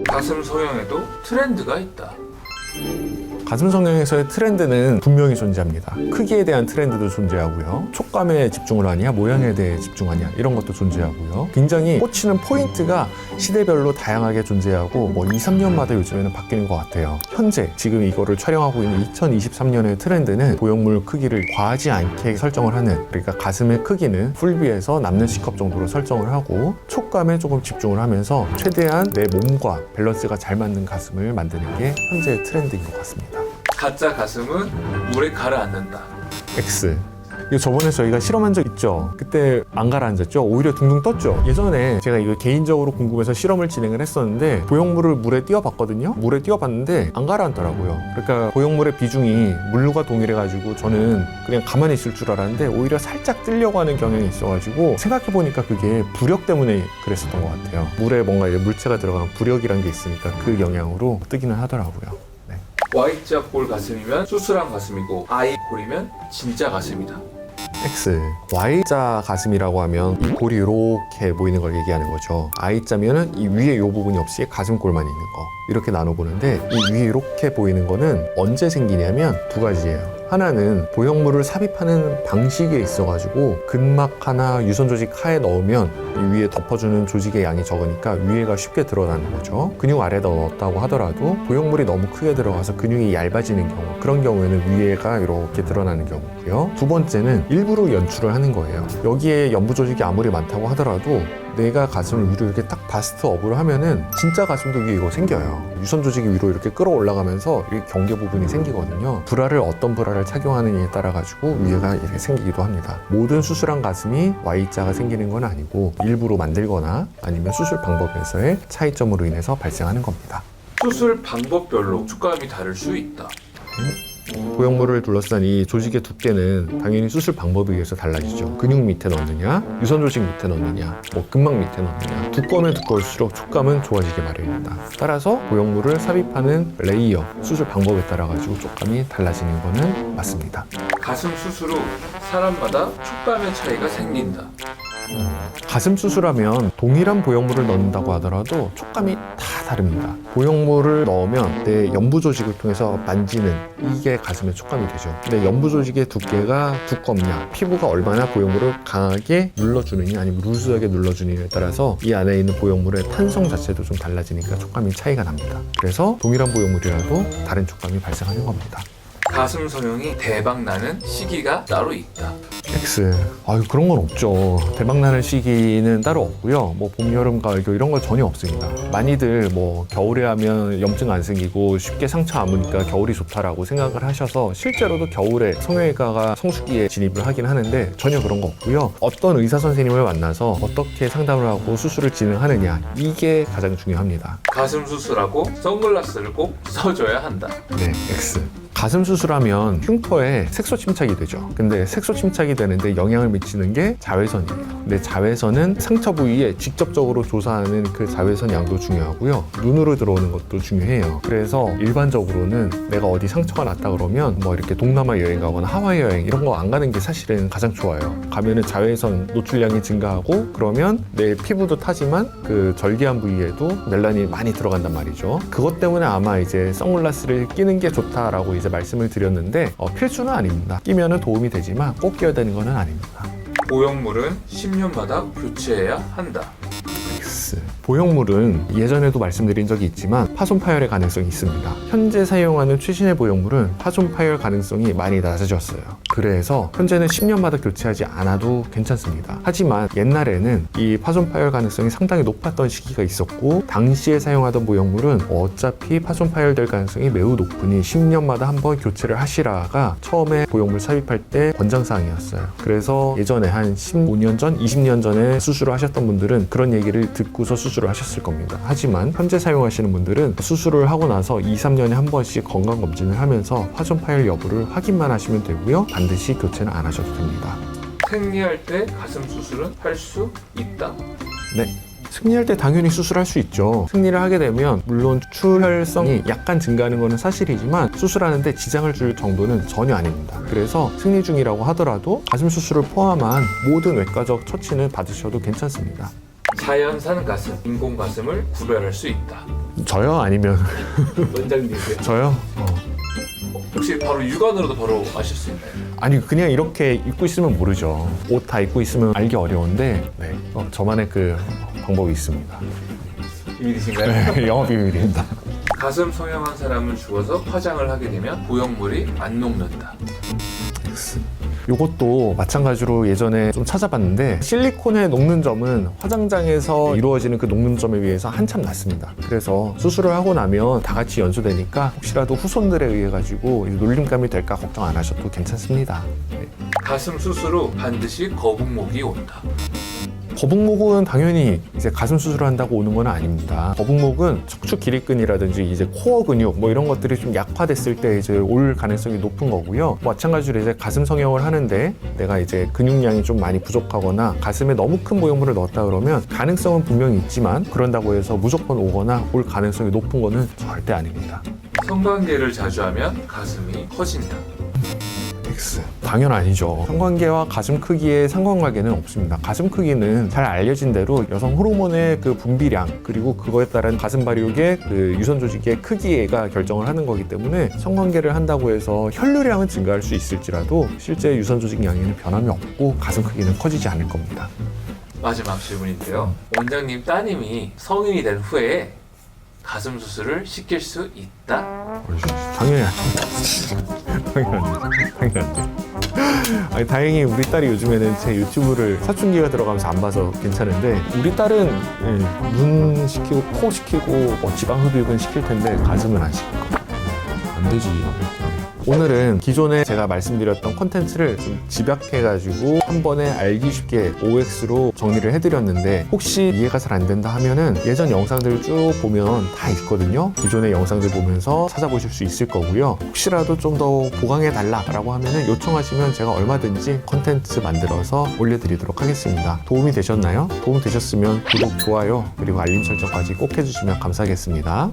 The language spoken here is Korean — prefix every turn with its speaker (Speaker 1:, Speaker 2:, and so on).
Speaker 1: 가슴 성형에도 트렌드가 있다.
Speaker 2: 가슴 성형에서의 트렌드는 분명히 존재합니다. 크기에 대한 트렌드도 존재하고요. 촉감에 집중을 하냐, 모양에 대해 집중하냐 이런 것도 존재하고요. 굉장히 꽂히는 포인트가 시대별로 다양하게 존재하고 2, 3년마다 요즘에는 바뀌는 것 같아요. 현재 지금 이거를 촬영하고 있는 2023년의 트렌드는 보형물 크기를 과하지 않게 설정을 하는, 그러니까 가슴의 크기는 풀비에서 남는 C컵 정도로 설정을 하고 촉감에 조금 집중을 하면서 최대한 내 몸과 밸런스가 잘 맞는 가슴을 만드는 게 현재의 트렌드인 것 같습니다.
Speaker 1: 가짜 가슴은 물에 가라앉는다.
Speaker 2: X. 이거 저번에 저희가 실험한 적 있죠? 그때 안 가라앉았죠? 오히려 둥둥 떴죠? 예전에 제가 이거 개인적으로 궁금해서 실험을 진행을 했었는데 보형물을 물에 띄워봤거든요? 물에 띄워봤는데 안 가라앉더라고요. 그러니까 보형물의 비중이 물과 동일해가지고 저는 그냥 가만히 있을 줄 알았는데 오히려 살짝 뜨려고 하는 경향이 있어가지고 생각해보니까 그게 부력 때문에 그랬었던 것 같아요. 물에 뭔가 물체가 들어가면 부력이란 게 있으니까 그 영향으로 뜨기는 하더라고요.
Speaker 1: Y자 볼 가슴이면 수술한 가슴이고 I 골이면 진짜 가슴이다.
Speaker 2: X. Y자 가슴이라고 하면 이 골이 이렇게 보이는 걸 얘기하는 거죠. I자면은 이 위에 이 부분이 없이 가슴골만 있는 거, 이렇게 나눠보는데 이 위에 이렇게 보이는 거는 언제 생기냐면 두 가지예요. 하나는 보형물을 삽입하는 방식에 있어가지고 근막 하나, 유선 조직 하에 넣으면 이 위에 덮어주는 조직의 양이 적으니까 위에가 쉽게 드러나는 거죠. 근육 아래에다 넣었다고 하더라도 보형물이 너무 크게 들어가서 근육이 얇아지는 경우, 그런 경우에는 위에가 이렇게 드러나는 경우고요. 두 번째는 일부러 연출을 하는 거예요. 여기에 연부 조직이 아무리 많다고 하더라도 내가 가슴을 위로 이렇게 딱 바스트 업을 하면은 진짜 가슴도 위에 이거 생겨요. 유선 조직이 위로 이렇게 끌어올라가면서 이렇게 경계 부분이 생기거든요. 브라를 어떤 브라를 착용하느냐에 따라 가지고 위에가 이렇게 생기기도 합니다. 모든 수술한 가슴이 Y자가 생기는 건 아니고 일부러 만들거나 아니면 수술 방법에서의 차이점으로 인해서 발생하는 겁니다.
Speaker 1: 수술 방법별로 촉감이 다를 수 있다.
Speaker 2: 보형물을 둘러싼 이 조직의 두께는 당연히 수술 방법에 의해서 달라지죠. 근육 밑에 넣느냐, 유선 조직 밑에 넣느냐, 근막 밑에 넣느냐. 두꺼우면 두꺼울수록 촉감은 좋아지게 마련입니다. 따라서 보형물을 삽입하는 레이어, 수술 방법에 따라 가지고 촉감이 달라지는 거는 맞습니다.
Speaker 1: 가슴 수술 후 사람마다 촉감의 차이가 생긴다.
Speaker 2: 가슴 수술하면 동일한 보형물을 넣는다고 하더라도 촉감이 다 다릅니다. 보형물을 넣으면 내 연부 조직을 통해서 만지는 이게 가슴의 촉감이 되죠. 근데 연부 조직의 두께가 두껍냐, 피부가 얼마나 보형물을 강하게 눌러주느냐 아니면 루즈하게 눌러주느냐에 따라서 이 안에 있는 보형물의 탄성 자체도 좀 달라지니까 촉감이 차이가 납니다. 그래서 동일한 보형물이라도 다른 촉감이 발생하는 겁니다.
Speaker 1: 가슴 성형이 대박 나는 시기가 따로 있다.
Speaker 2: X. 그런 건 없죠. 대박나는 시기는 따로 없고요. 봄, 여름, 가을, 겨울 이런 건 전혀 없습니다. 많이들 겨울에 하면 염증 안 생기고 쉽게 상처 안 무니까 겨울이 좋다라고 생각을 하셔서 실제로도 겨울에 성형외과가 성수기에 진입을 하긴 하는데 전혀 그런 거 없고요. 어떤 의사 선생님을 만나서 어떻게 상담을 하고 수술을 진행하느냐, 이게 가장 중요합니다.
Speaker 1: 가슴 수술하고 선글라스를 꼭 써줘야 한다.
Speaker 2: 네, X. 가슴 수술하면 흉터에 색소 침착이 되죠. 근데 색소 침착이 되는데 영향을 미치는 게 자외선이에요. 근데 자외선은 상처 부위에 직접적으로 조사하는 그 자외선 양도 중요하고요. 눈으로 들어오는 것도 중요해요. 그래서 일반적으로는 내가 어디 상처가 났다 그러면 이렇게 동남아 여행 가거나 하와이 여행 이런 거 안 가는 게 사실은 가장 좋아요. 가면은 자외선 노출량이 증가하고 그러면 내 피부도 타지만 그 절개한 부위에도 멜라닌이 많이 들어간단 말이죠. 그것 때문에 아마 이제 선글라스를 끼는 게 좋다라고 이제 말씀을 드렸는데 필수는 아닙니다. 끼면은 도움이 되지만 꼭 끼어야 되는 건 아닙니다.
Speaker 1: 보형물은 10년마다 교체해야 한다.
Speaker 2: 보형물은 예전에도 말씀드린 적이 있지만 파손 파열의 가능성이 있습니다. 현재 사용하는 최신의 보형물은 파손 파열 가능성이 많이 낮아졌어요. 그래서 현재는 10년마다 교체하지 않아도 괜찮습니다. 하지만 옛날에는 이 파손 파열 가능성이 상당히 높았던 시기가 있었고 당시에 사용하던 보형물은 어차피 파손 파열될 가능성이 매우 높으니 10년마다 한번 교체를 하시라가 처음에 보형물 삽입할 때 권장사항이었어요. 그래서 예전에 한 15년 전, 20년 전에 수술을 하셨던 분들은 그런 얘기를 듣고서 수술을 하셨을 겁니다. 하지만 현재 사용하시는 분들은 수술을 하고 나서 2, 3년에 한 번씩 건강검진을 하면서 파손 파열 여부를 확인만 하시면 되고요. 반드시 교체는 안 하셔도 됩니다.
Speaker 1: 생리할 때 가슴 수술은 할 수 있다.
Speaker 2: 네. 생리할 때 당연히 수술할 수 있죠. 생리를 하게 되면 물론 출혈성이 약간 증가하는 것은 사실이지만 수술하는데 지장을 줄 정도는 전혀 아닙니다. 그래서 생리 중이라고 하더라도 가슴 수술을 포함한 모든 외과적 처치는 받으셔도 괜찮습니다.
Speaker 1: 자연산 가슴, 인공 가슴을 구별할 수 있다.
Speaker 2: 저요? 아니면
Speaker 1: 원장님이세요?
Speaker 2: 저요?
Speaker 1: 혹시 바로 육안으로도 바로 아실 수 있나요?
Speaker 2: 아니 그냥 이렇게 입고 있으면 모르죠. 옷 다 입고 있으면 알기 어려운데 네. 저만의 그 방법이 있습니다.
Speaker 1: 비밀이신가요?
Speaker 2: 네, 영업 비밀입니다.
Speaker 1: 가슴 성형한 사람은 죽어서 화장을 하게 되면 보형물이 안 녹는다.
Speaker 2: 이것도 마찬가지로 예전에 좀 찾아봤는데 실리콘에 녹는 점은 화장장에서 이루어지는 그 녹는 점에 비해서 한참 낫습니다. 그래서 수술을 하고 나면 다 같이 연소되니까 혹시라도 후손들에 의해 가지고 놀림감이 될까 걱정 안 하셔도 괜찮습니다. 네.
Speaker 1: 가슴 수술 후 반드시 거북목이 온다.
Speaker 2: 거북목은 당연히 이제 가슴 수술을 한다고 오는 건 아닙니다. 거북목은 척추 기립근이라든지 이제 코어 근육 뭐 이런 것들이 좀 약화됐을 때 이제 올 가능성이 높은 거고요. 마찬가지로 이제 가슴 성형을 하는데 내가 이제 근육량이 좀 많이 부족하거나 가슴에 너무 큰 보형물을 넣었다 그러면 가능성은 분명히 있지만 그런다고 해서 무조건 오거나 올 가능성이 높은 거는 절대 아닙니다.
Speaker 1: 성관계를 자주 하면 가슴이 커진다.
Speaker 2: X. 당연 아니죠. 성관계와 가슴 크기의 상관관계는 없습니다. 가슴 크기는 잘 알려진 대로 여성 호르몬의 그 분비량 그리고 그거에 따른 가슴 발육의 그 유선 조직의 크기가 결정을 하는 거기 때문에 성관계를 한다고 해서 혈류량은 증가할 수 있을지라도 실제 유선 조직 양에는 변함이 없고 가슴 크기는 커지지 않을 겁니다.
Speaker 1: 마지막 질문인데요. 원장님 따님이 성인이 된 후에 가슴 수술을 시킬 수 있다?
Speaker 2: 당연히 아니죠. 당연히 아니죠. 아니, 다행히 우리 딸이 요즘에는 제 유튜브를 사춘기가 들어가면서 안 봐서 괜찮은데 우리 딸은 눈 시키고 코 시키고 뭐 지방 흡입은 시킬 텐데 가슴은 안 시킬 거야. 안 되지. 오늘은 기존에 제가 말씀드렸던 콘텐츠를 좀 집약해가지고 한 번에 알기 쉽게 OX로 정리를 해드렸는데 혹시 이해가 잘 안 된다 하면은 예전 영상들을 쭉 보면 다 있거든요. 기존의 영상들 보면서 찾아보실 수 있을 거고요. 혹시라도 좀 더 보강해달라고 하면은 요청하시면 제가 얼마든지 콘텐츠 만들어서 올려드리도록 하겠습니다. 도움이 되셨나요? 도움 되셨으면 구독, 좋아요, 그리고 알림 설정까지 꼭 해주시면 감사하겠습니다.